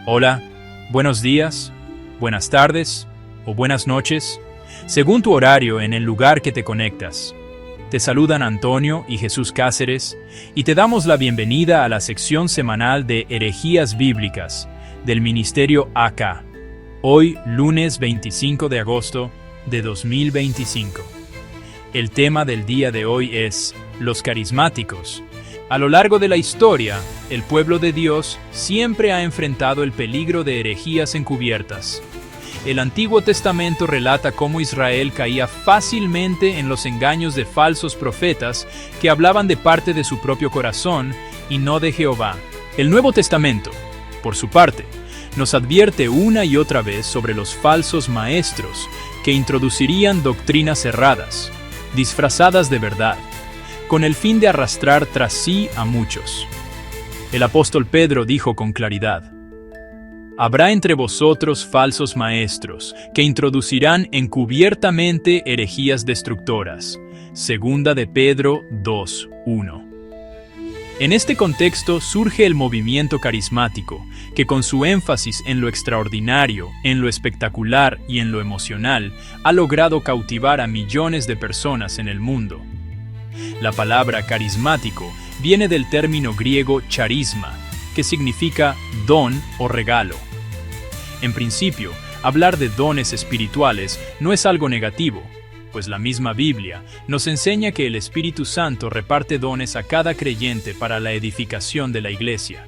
Hola, buenos días, buenas tardes o buenas noches, según tu horario en el lugar que te conectas. Te saludan Antonio y Jesús Cáceres y te damos la bienvenida a la sección semanal de Herejías Bíblicas del Ministerio AK. Hoy, lunes 25 de agosto de 2025. El tema del día de hoy es los carismáticos. A lo largo de la historia, el pueblo de Dios siempre ha enfrentado el peligro de herejías encubiertas. El Antiguo Testamento relata cómo Israel caía fácilmente en los engaños de falsos profetas que hablaban de parte de su propio corazón y no de Jehová. El Nuevo Testamento, por su parte, nos advierte una y otra vez sobre los falsos maestros que introducirían doctrinas erradas, disfrazadas de verdad, con el fin de arrastrar tras sí a muchos. El apóstol Pedro dijo con claridad: «Habrá entre vosotros falsos maestros, que introducirán encubiertamente herejías destructoras». Segunda de Pedro 2:1. En este contexto surge el movimiento carismático, que con su énfasis en lo extraordinario, en lo espectacular y en lo emocional, ha logrado cautivar a millones de personas en el mundo. La palabra carismático viene del término griego charisma, que significa don o regalo. En principio, hablar de dones espirituales no es algo negativo, pues la misma Biblia nos enseña que el Espíritu Santo reparte dones a cada creyente para la edificación de la iglesia.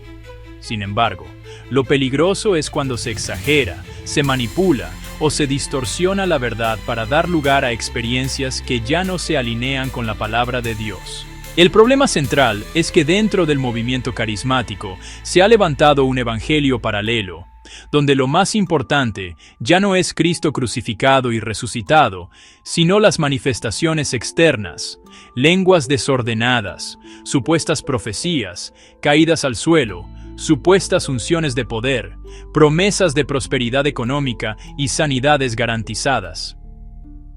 Sin embargo, lo peligroso es cuando se exagera, se manipula o se distorsiona la verdad para dar lugar a experiencias que ya no se alinean con la palabra de Dios. El problema central es que dentro del movimiento carismático se ha levantado un evangelio paralelo, donde lo más importante ya no es Cristo crucificado y resucitado, sino las manifestaciones externas, lenguas desordenadas, supuestas profecías, caídas al suelo, supuestas unciones de poder, promesas de prosperidad económica y sanidades garantizadas.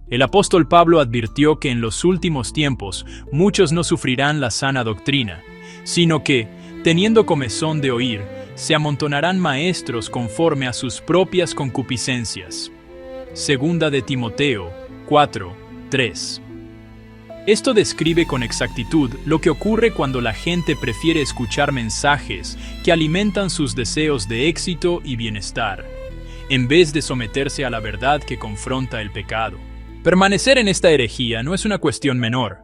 El apóstol Pablo advirtió que en los últimos tiempos muchos no sufrirán la sana doctrina, sino que, teniendo comezón de oír, se amontonarán maestros conforme a sus propias concupiscencias. Segunda de Timoteo 4:3. Esto describe con exactitud lo que ocurre cuando la gente prefiere escuchar mensajes que alimentan sus deseos de éxito y bienestar, en vez de someterse a la verdad que confronta el pecado. Permanecer en esta herejía no es una cuestión menor.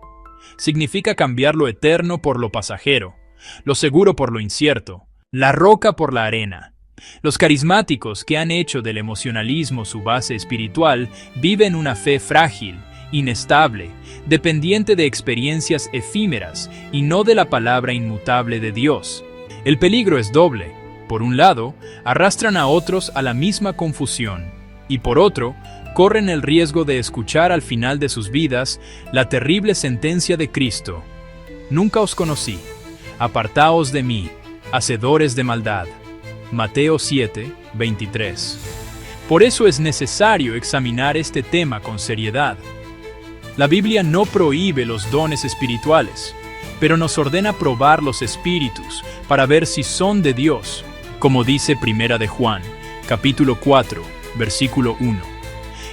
Significa cambiar lo eterno por lo pasajero, lo seguro por lo incierto, la roca por la arena. Los carismáticos que han hecho del emocionalismo su base espiritual viven una fe frágil, inestable, dependiente de experiencias efímeras y no de la palabra inmutable de Dios. El peligro es doble. Por un lado, arrastran a otros a la misma confusión, y por otro, corren el riesgo de escuchar al final de sus vidas la terrible sentencia de Cristo: «Nunca os conocí, apartaos de mí, hacedores de maldad». Mateo 7:23. Por eso es necesario examinar este tema con seriedad. La Biblia no prohíbe los dones espirituales, pero nos ordena probar los espíritus para ver si son de Dios, como dice Primera de Juan, capítulo 4, versículo 1.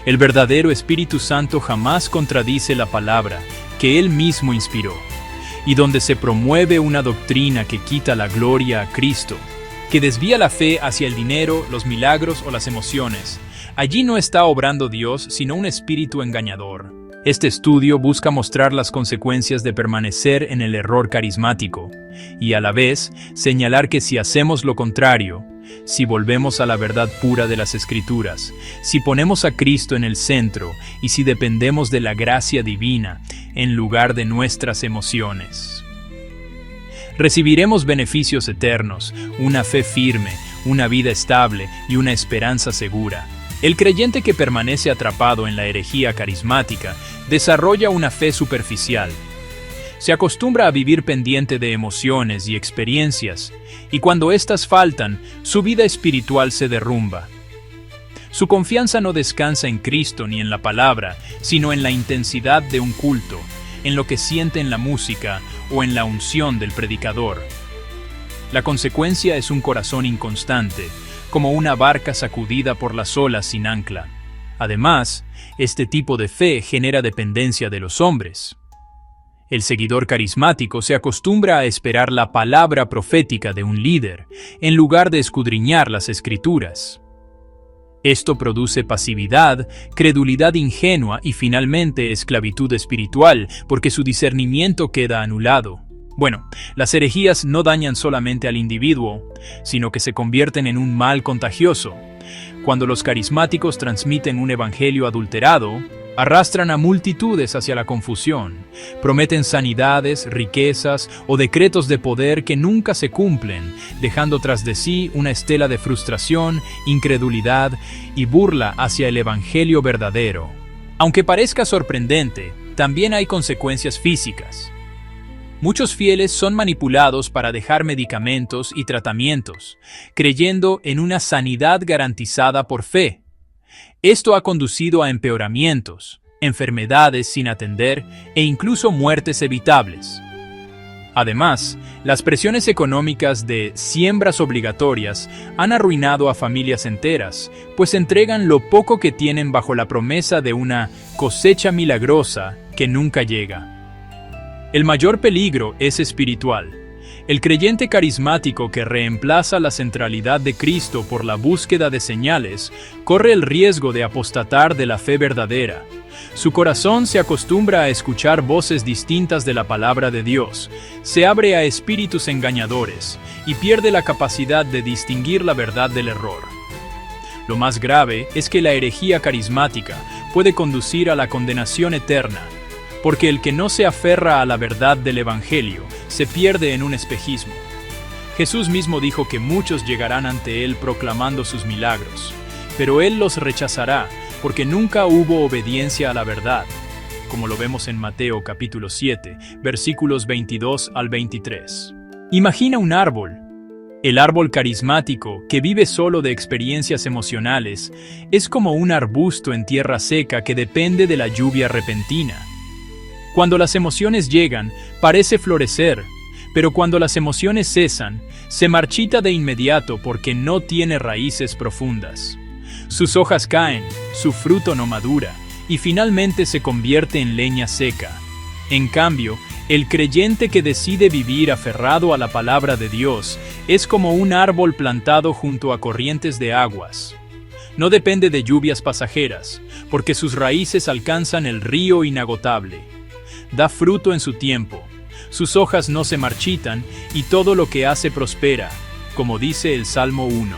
El verdadero Espíritu Santo jamás contradice la palabra que Él mismo inspiró, y donde se promueve una doctrina que quita la gloria a Cristo, que desvía la fe hacia el dinero, los milagros o las emociones, allí no está obrando Dios, sino un espíritu engañador. Este estudio busca mostrar las consecuencias de permanecer en el error carismático, y a la vez señalar que si hacemos lo contrario, si volvemos a la verdad pura de las Escrituras, si ponemos a Cristo en el centro y si dependemos de la gracia divina en lugar de nuestras emociones, recibiremos beneficios eternos, una fe firme, una vida estable y una esperanza segura. El creyente que permanece atrapado en la herejía carismática desarrolla una fe superficial. Se acostumbra a vivir pendiente de emociones y experiencias, y cuando éstas faltan, su vida espiritual se derrumba. Su confianza no descansa en Cristo ni en la palabra, sino en la intensidad de un culto, en lo que siente en la música o en la unción del predicador. La consecuencia es un corazón inconstante, como una barca sacudida por las olas sin ancla. Además, este tipo de fe genera dependencia de los hombres. El seguidor carismático se acostumbra a esperar la palabra profética de un líder, en lugar de escudriñar las Escrituras. Esto produce pasividad, credulidad ingenua y finalmente esclavitud espiritual, porque su discernimiento queda anulado. Bueno, las herejías no dañan solamente al individuo, sino que se convierten en un mal contagioso. Cuando los carismáticos transmiten un evangelio adulterado, arrastran a multitudes hacia la confusión, prometen sanidades, riquezas o decretos de poder que nunca se cumplen, dejando tras de sí una estela de frustración, incredulidad y burla hacia el evangelio verdadero. Aunque parezca sorprendente, también hay consecuencias físicas. Muchos fieles son manipulados para dejar medicamentos y tratamientos, creyendo en una sanidad garantizada por fe. Esto ha conducido a empeoramientos, enfermedades sin atender e incluso muertes evitables. Además, las presiones económicas de siembras obligatorias han arruinado a familias enteras, pues entregan lo poco que tienen bajo la promesa de una cosecha milagrosa que nunca llega. El mayor peligro es espiritual. El creyente carismático que reemplaza la centralidad de Cristo por la búsqueda de señales corre el riesgo de apostatar de la fe verdadera. Su corazón se acostumbra a escuchar voces distintas de la palabra de Dios, se abre a espíritus engañadores y pierde la capacidad de distinguir la verdad del error. Lo más grave es que la herejía carismática puede conducir a la condenación eterna, porque el que no se aferra a la verdad del Evangelio se pierde en un espejismo. Jesús mismo dijo que muchos llegarán ante Él proclamando sus milagros, pero Él los rechazará porque nunca hubo obediencia a la verdad, como lo vemos en Mateo capítulo 7, versículos 22 al 23. Imagina un árbol. El árbol carismático, que vive solo de experiencias emocionales, es como un arbusto en tierra seca que depende de la lluvia repentina. Cuando las emociones llegan, parece florecer, pero cuando las emociones cesan, se marchita de inmediato porque no tiene raíces profundas. Sus hojas caen, su fruto no madura, y finalmente se convierte en leña seca. En cambio, el creyente que decide vivir aferrado a la palabra de Dios es como un árbol plantado junto a corrientes de aguas. No depende de lluvias pasajeras, porque sus raíces alcanzan el río inagotable. Da fruto en su tiempo, sus hojas no se marchitan y todo lo que hace prospera, como dice el Salmo 1.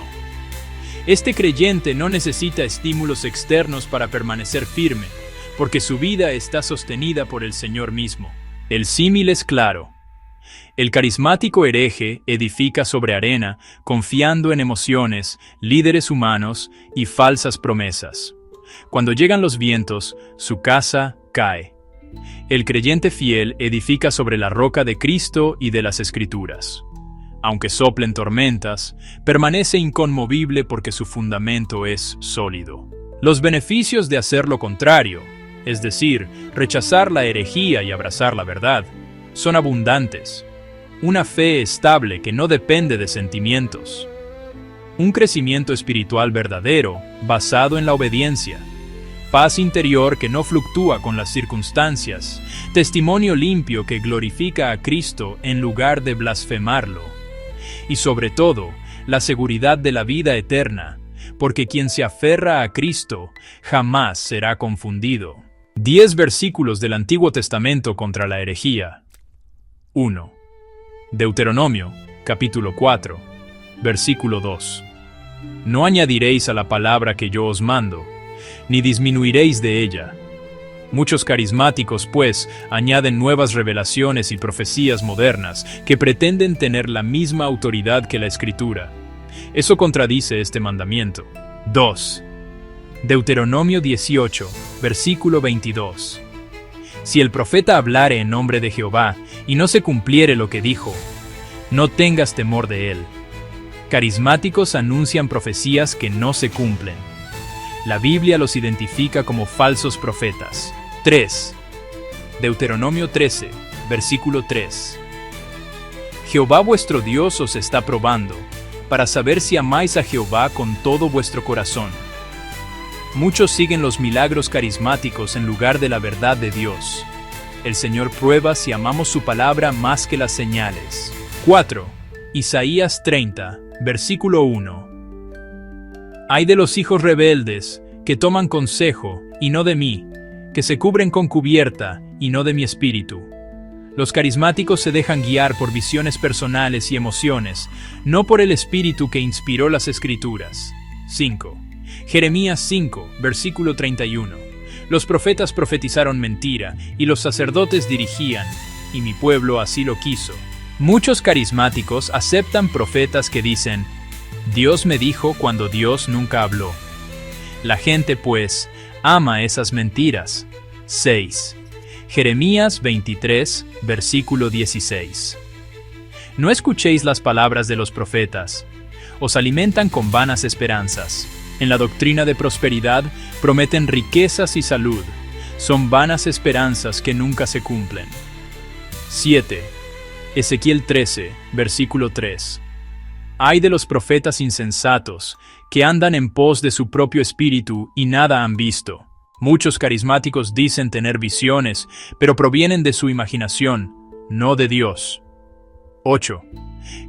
Este creyente no necesita estímulos externos para permanecer firme, porque su vida está sostenida por el Señor mismo. El símil es claro. El carismático hereje edifica sobre arena, confiando en emociones, líderes humanos y falsas promesas. Cuando llegan los vientos, su casa cae. El creyente fiel edifica sobre la roca de Cristo y de las Escrituras. Aunque soplen tormentas, permanece inconmovible porque su fundamento es sólido. Los beneficios de hacer lo contrario, es decir, rechazar la herejía y abrazar la verdad, son abundantes. Una fe estable que no depende de sentimientos. Un crecimiento espiritual verdadero, basado en la obediencia. Paz interior que no fluctúa con las circunstancias, testimonio limpio que glorifica a Cristo en lugar de blasfemarlo. Y sobre todo, la seguridad de la vida eterna, porque quien se aferra a Cristo jamás será confundido. 10 versículos del Antiguo Testamento contra la herejía. 1. Deuteronomio, capítulo 4, versículo 2. No añadiréis a la palabra que yo os mando, ni disminuiréis de ella. Muchos carismáticos, pues, añaden nuevas revelaciones y profecías modernas que pretenden tener la misma autoridad que la Escritura. Eso contradice este mandamiento. 2. Deuteronomio 18, versículo 22. Si el profeta hablare en nombre de Jehová y no se cumpliere lo que dijo, no tengas temor de él. Carismáticos anuncian profecías que no se cumplen. La Biblia los identifica como falsos profetas. 3. Deuteronomio 13, versículo 3. Jehová vuestro Dios os está probando, para saber si amáis a Jehová con todo vuestro corazón. Muchos siguen los milagros carismáticos en lugar de la verdad de Dios. El Señor prueba si amamos su palabra más que las señales. 4. Isaías 30, versículo 1. Ay de los hijos rebeldes, que toman consejo, y no de mí, que se cubren con cubierta, y no de mi espíritu. Los carismáticos se dejan guiar por visiones personales y emociones, no por el espíritu que inspiró las Escrituras. 5. Jeremías 5, versículo 31. Los profetas profetizaron mentira, y los sacerdotes dirigían, y mi pueblo así lo quiso. Muchos carismáticos aceptan profetas que dicen, Dios me dijo cuando Dios nunca habló. La gente, pues, ama esas mentiras. 6. Jeremías 23, versículo 16. No escuchéis las palabras de los profetas. Os alimentan con vanas esperanzas. En la doctrina de prosperidad prometen riquezas y salud. Son vanas esperanzas que nunca se cumplen. 7. Ezequiel 13, versículo 3. Ay de los profetas insensatos, que andan en pos de su propio espíritu y nada han visto. Muchos carismáticos dicen tener visiones, pero provienen de su imaginación, no de Dios. 8.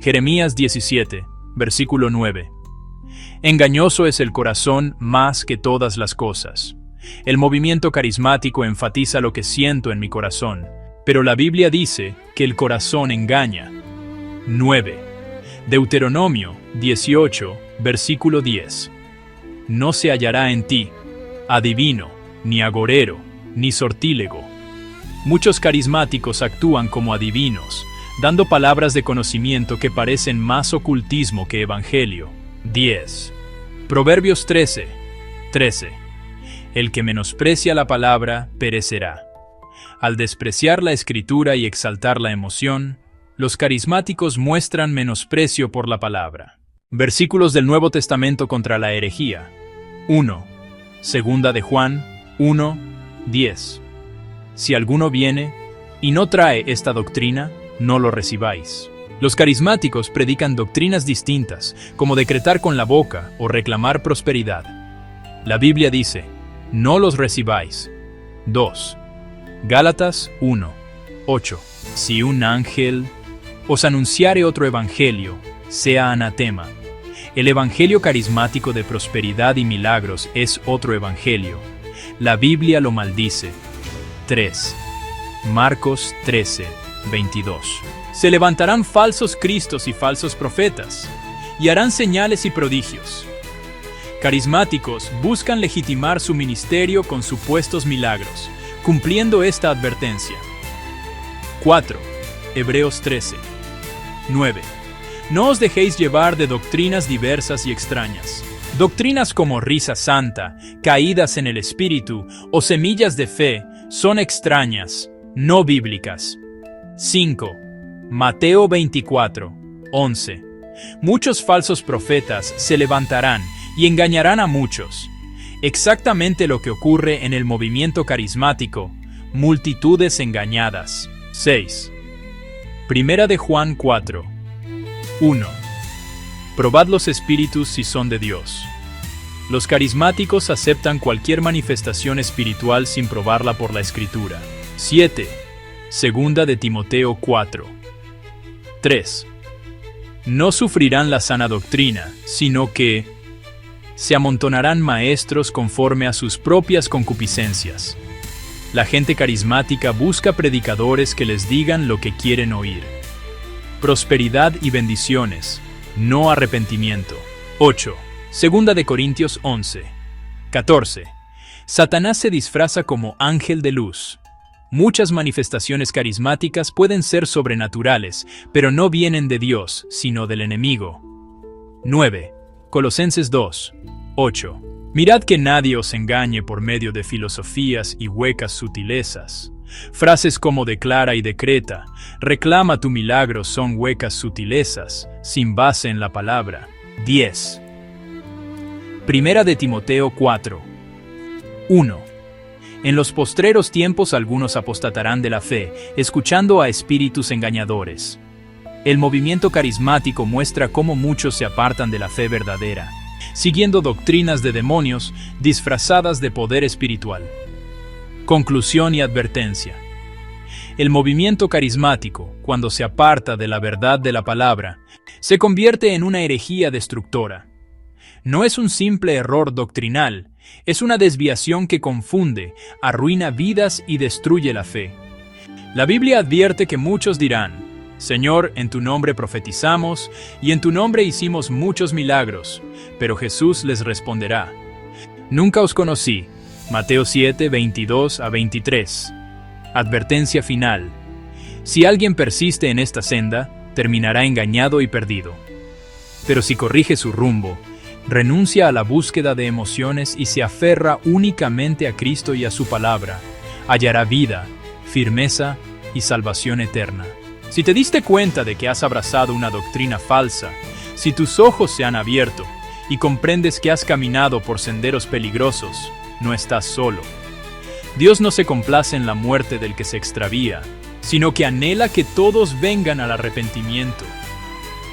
Jeremías 17, versículo 9. Engañoso es el corazón más que todas las cosas. El movimiento carismático enfatiza lo que siento en mi corazón, pero la Biblia dice que el corazón engaña. 9. Deuteronomio 18, versículo 10. No se hallará en ti adivino, ni agorero, ni sortílego. Muchos carismáticos actúan como adivinos, dando palabras de conocimiento que parecen más ocultismo que evangelio. 10. Proverbios 13, 13. El que menosprecia la palabra perecerá. Al despreciar la escritura y exaltar la emoción, los carismáticos muestran menosprecio por la palabra. Versículos del Nuevo Testamento contra la herejía. 1. Segunda de Juan 1, 10. Si alguno viene y no trae esta doctrina, no lo recibáis. Los carismáticos predican doctrinas distintas, como decretar con la boca o reclamar prosperidad. La Biblia dice, no los recibáis. 2. Gálatas 1, 8. Si un ángel os anunciare otro evangelio, sea anatema. El evangelio carismático de prosperidad y milagros es otro evangelio. La Biblia lo maldice. 3. Marcos 13, 22. Se levantarán falsos cristos y falsos profetas, y harán señales y prodigios. Carismáticos buscan legitimar su ministerio con supuestos milagros, cumpliendo esta advertencia. 4. Hebreos 13, 9. No os dejéis llevar de doctrinas diversas y extrañas. Doctrinas como risa santa, caídas en el espíritu o semillas de fe son extrañas, no bíblicas. 5. Mateo 24, 11. Muchos falsos profetas se levantarán y engañarán a muchos. Exactamente lo que ocurre en el movimiento carismático, multitudes engañadas. 6. Primera de Juan 4, 1. Probad los espíritus si son de Dios. Los carismáticos aceptan cualquier manifestación espiritual sin probarla por la Escritura. 7. Segunda de Timoteo 4, 3. No sufrirán la sana doctrina, sino que se amontonarán maestros conforme a sus propias concupiscencias. La gente carismática busca predicadores que les digan lo que quieren oír. Prosperidad y bendiciones, no arrepentimiento. 8. Segunda de Corintios 11, 14. Satanás se disfraza como ángel de luz. Muchas manifestaciones carismáticas pueden ser sobrenaturales, pero no vienen de Dios, sino del enemigo. 9. Colosenses 2, 8. Mirad que nadie os engañe por medio de filosofías y huecas sutilezas. Frases como declara y decreta, reclama tu milagro son huecas sutilezas, sin base en la palabra. 10. Primera de Timoteo 4, 1. En los postreros tiempos algunos apostatarán de la fe, escuchando a espíritus engañadores. El movimiento carismático muestra cómo muchos se apartan de la fe verdadera, siguiendo doctrinas de demonios disfrazadas de poder espiritual. Conclusión y advertencia. El movimiento carismático, cuando se aparta de la verdad de la palabra, se convierte en una herejía destructora. No es un simple error doctrinal, es una desviación que confunde, arruina vidas y destruye la fe. La Biblia advierte que muchos dirán: Señor, en tu nombre profetizamos, y en tu nombre hicimos muchos milagros. Pero Jesús les responderá: Nunca os conocí. Mateo 7, 22 a 23. Advertencia final. Si alguien persiste en esta senda, terminará engañado y perdido. Pero si corrige su rumbo, renuncia a la búsqueda de emociones y se aferra únicamente a Cristo y a su palabra, hallará vida, firmeza y salvación eterna. Si te diste cuenta de que has abrazado una doctrina falsa, si tus ojos se han abierto y comprendes que has caminado por senderos peligrosos, no estás solo. Dios no se complace en la muerte del que se extravía, sino que anhela que todos vengan al arrepentimiento.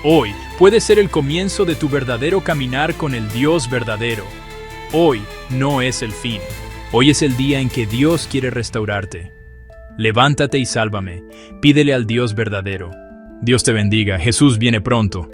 Hoy puede ser el comienzo de tu verdadero caminar con el Dios verdadero. Hoy no es el fin. Hoy es el día en que Dios quiere restaurarte. Levántate y sálvame. Pídele al Dios verdadero. Dios te bendiga. Jesús viene pronto.